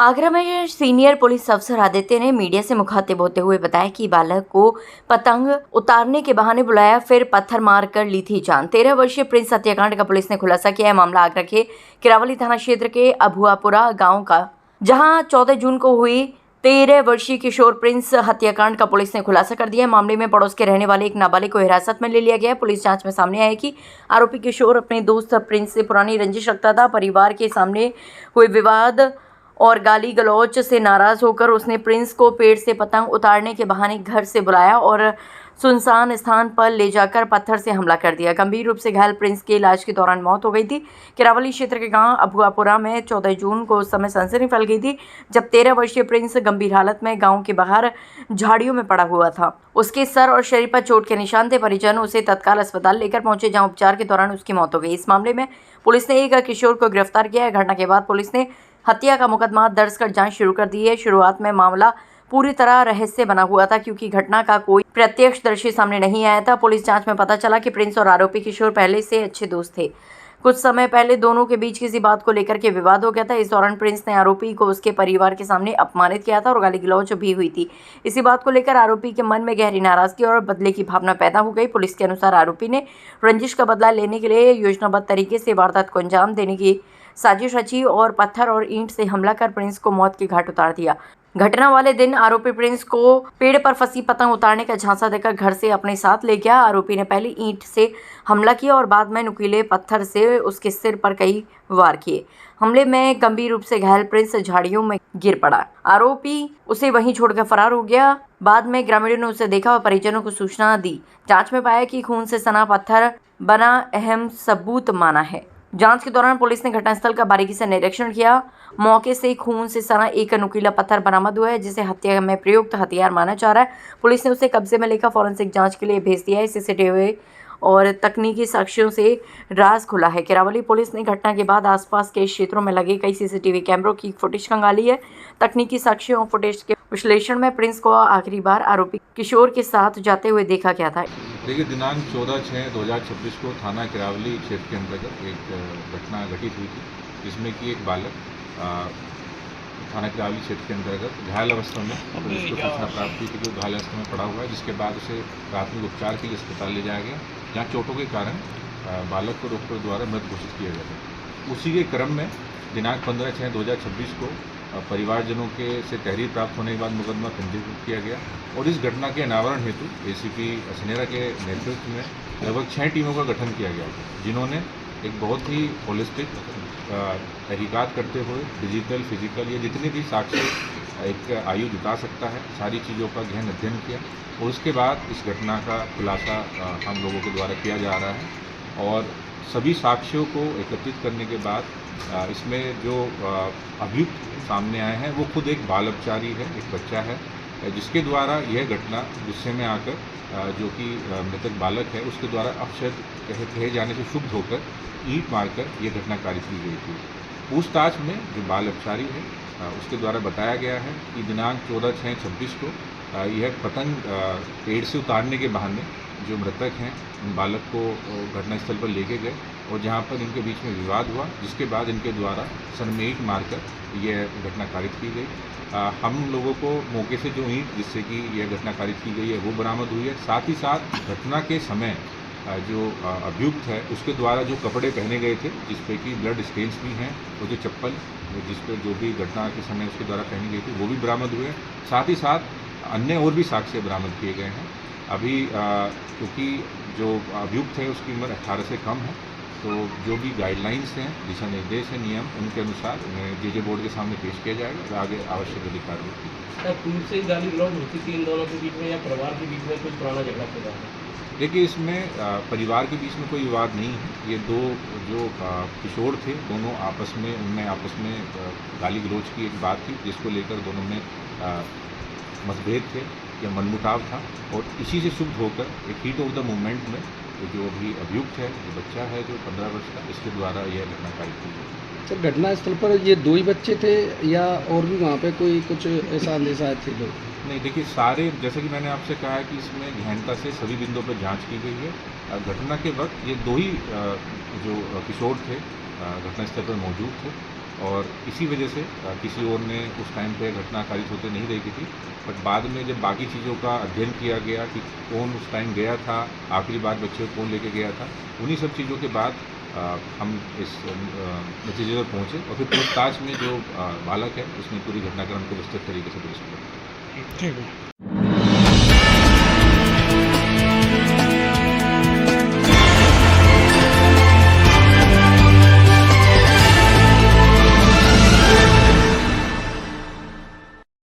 आगरा में senior police अफसर आदित्य ने मीडिया से मुखातिब होते हुए बताया कि बालक को पतंग उतारने के बहाने बुलाया, फिर पत्थर मार कर ली थी जान। 13 वर्षीय प्रिंस हत्याकांड का पुलिस ने खुलासा किया है। मामला आगरा के किरावली थाना क्षेत्र के अभुआपुरा गांव का, जहां 14 जून को हुई 13 वर्षीय किशोर प्रिंस हत्याकांड का पुलिस ने खुलासा कर दिया है। मामले में पड़ोस के रहने वाले एक नाबालिग को हिरासत में ले लिया गया है। पुलिस जांच में सामने आया है कि आरोपी किशोर अपने दोस्त प्रिंस से पुरानी रंजिश रखता था। परिवार के सामने हुए विवाद और गाली गलौच से नाराज होकर उसने प्रिंस को पेड़ से पतंग उतारने के बहाने घर से बुलाया और सुनसान स्थान पर ले जाकर पत्थर से हमला कर दिया। गंभीर रूप से घायल प्रिंस की इलाज के दौरान मौत हो गई थी। किरावली क्षेत्र के गांव अभुआपुरा में 14 जून को उस समय सनसनी फैल गई थी, जब 13 वर्षीय प्रिंस गंभीर हालत में गांव के बाहर झाड़ियों में पड़ा हुआ था। उसके सर और शरीर पर चोट के निशान थे। परिजन उसे तत्काल अस्पताल लेकर पहुंचे, जहां उपचार के दौरान उसकी मौत हो गई। इस मामले में पुलिस ने एक किशोर को गिरफ्तार किया है। घटना के बाद पुलिस ने हत्या का मुकदमा दर्ज कर जांच शुरू कर दी है। शुरुआत में मामला पूरी तरह रहस्य बना हुआ था, क्योंकि घटना का कोई प्रत्यक्षदर्शी सामने नहीं आया था। पुलिस जांच में पता चला कि प्रिंस और आरोपी किशोर पहले से अच्छे दोस्त थे। कुछ समय पहले दोनों के बीच किसी बात को लेकर के विवाद हो गया था। इस दौरान प्रिंस ने आरोपी को उसके परिवार के सामने अपमानित किया था और गाली गलौज भी हुई थी। इसी बात को लेकर आरोपी के मन में गहरी नाराजगी और बदले की भावना पैदा हो गई। पुलिस के अनुसार आरोपी ने रंजिश का बदला लेने के लिए योजनाबद्ध तरीके से वारदात को अंजाम देने की साजिश रची और पत्थर और ईंट से हमला कर प्रिंस को मौत के घाट उतार दिया। घटना वाले दिन आरोपी प्रिंस को पेड़ पर फंसी पतंग उतारने का झांसा देकर घर से अपने साथ ले गया। आरोपी ने पहले ईंट से हमला किया और बाद में नुकीले पत्थर से उसके सिर पर कई वार किए। हमले में गंभीर रूप से घायल प्रिंस झाड़ियों में गिर पड़ा। आरोपी उसे वहीं छोड़कर फरार हो गया। बाद में ग्रामीणों ने उसे देखा और परिजनों को सूचना दी। जांच में पाया कि खून से सना पत्थर बना अहम सबूत माना है। जांच के दौरान पुलिस ने घटनास्थल का बारीकी से निरीक्षण किया। मौके से खून से सना एक नुकीला पत्थर बरामद हुआ है, जिसे हत्या में प्रयुक्त हथियार माना जा रहा है। पुलिस ने उसे कब्जे में लेकर फॉरेंसिक जांच के लिए भेज दिया है। सीसीटीवी और तकनीकी साक्ष्यों से राज खुला है। किरावली पुलिस ने घटना के बाद आसपास के क्षेत्रों में लगे कई सीसीटीवी कैमरों की फुटेज खंगाली है। तकनीकी साक्ष्यों और फुटेज के विश्लेषण में प्रिंस को आखिरी बार आरोपी किशोर के साथ जाते हुए देखा गया था। देखिए, दिनांक 14/6/2026 को थाना किरावली क्षेत्र के अंतर्गत एक घटना घटित हुई थी, जिसमें कि एक बालक थाना किरावली क्षेत्र के अंतर्गत घायल अवस्था में पुलिस को सूचना प्राप्त हुई थी कि वो घायल अवस्था में पड़ा हुआ है, जिसके बाद उसे प्राथमिक उपचार के लिए अस्पताल ले जाया गया, जहाँ चोटों के कारण बालक को डॉक्टर द्वारा मृत घोषित किया गया था। उसी के क्रम में दिनांक 15/6/2026 को परिवारजनों के से तहरीर प्राप्त होने के बाद मुकदमा पंजीकृत किया गया और इस घटना के अनावरण हेतु एसीपी असनेरा के नेतृत्व में लगभग 6 टीमों का गठन किया गया, जिन्होंने एक बहुत ही होलिस्टिक तहकीकात करते हुए डिजिटल, फिजिकल, ये जितने भी साक्ष्य एक आयु जुटा सकता है, सारी चीज़ों का गहन अध्ययन किया और उसके बाद इस घटना का खुलासा हम लोगों के द्वारा किया जा रहा है। और सभी साक्ष्यों को एकत्रित करने के बाद इसमें जो अभियुक्त सामने आए हैं वो खुद एक बाल अपचारी है, एक बच्चा है, जिसके द्वारा यह घटना गुस्से में आकर जो कि मृतक बालक है उसके द्वारा अपशब्द कहे जाने से क्षुब्ध होकर ईंट मारकर यह घटना कारित की गई थी। पूछताछ में जो बाल अपचारी है उसके द्वारा बताया गया है कि दिनांक 14/6/26 को यह पतंग पेड़ से उतारने के बहाने जो मृतक हैं उन बालक को घटनास्थल पर लेके गए और जहां पर इनके बीच में विवाद हुआ, जिसके बाद इनके द्वारा सर में ईंट मारकर यह घटना कारित की गई। हम लोगों को मौके से जो ईंट जिससे कि यह घटना कारित की गई है वो बरामद हुई है। साथ ही साथ घटना के समय जो अभियुक्त है उसके द्वारा जो कपड़े पहने गए थे, जिस पे कि ब्लड स्टेन्स भी हैं, और जो चप्पल जिस पर जो भी घटना के समय उसके द्वारा पहनी गई थी वो भी बरामद हुए। साथ ही साथ अन्य और भी साक्ष्य बरामद किए गए हैं। अभी क्योंकि जो अभियुक्त है उसकी उम्र 18 से कम है, तो जो भी गाइडलाइंस हैं, दिशा निर्देश हैं, नियम, उनके अनुसार उन्हें जेजे बोर्ड के सामने पेश किया जाएगा और आगे आवश्यक अधिकार होगी। पूर्व से गाली गलौज होती थी इन दोनों के बीच में या परिवार के बीच में कुछ पुराना झगड़ा चला है? देखिए, इसमें परिवार के बीच में कोई विवाद नहीं है। ये दो जो किशोर थे दोनों उनमें आपस में गाली गलौज की एक बात थी, जिसको लेकर दोनों में मतभेद थे या मनमुटाव था और इसी से शुद्ध होकर एक हीट ऑफ द मूवमेंट में जो अभी अभियुक्त है, जो बच्चा है जो 15 वर्ष का, इसके द्वारा यह घटना कारित की गई। सर, घटनास्थल पर ये 2 ही बच्चे थे या और भी वहाँ पे कोई कुछ ऐसा अंदेशा थे लोग? नहीं, देखिए, सारे, जैसे कि मैंने आपसे कहा है कि इसमें गहनता से सभी बिंदुओं पर जांच की गई है। घटना के वक्त ये 2 ही जो किशोर थे घटनास्थल पर मौजूद थे और इसी वजह से किसी और ने उस टाइम पे घटना कारित होते नहीं देखी थी। बट बाद में जब बाकी चीज़ों का अध्ययन किया गया कि कौन उस टाइम गया था, आखिरी बार बच्चे को कौन लेके गया था, उन्हीं सब चीज़ों के बाद हम इस नतीजे पर पहुँचे और फिर पूछताछ में जो बालक है उसने पूरी घटनाक्रम को विस्तृत तरीके से पेश किया। ठीक है।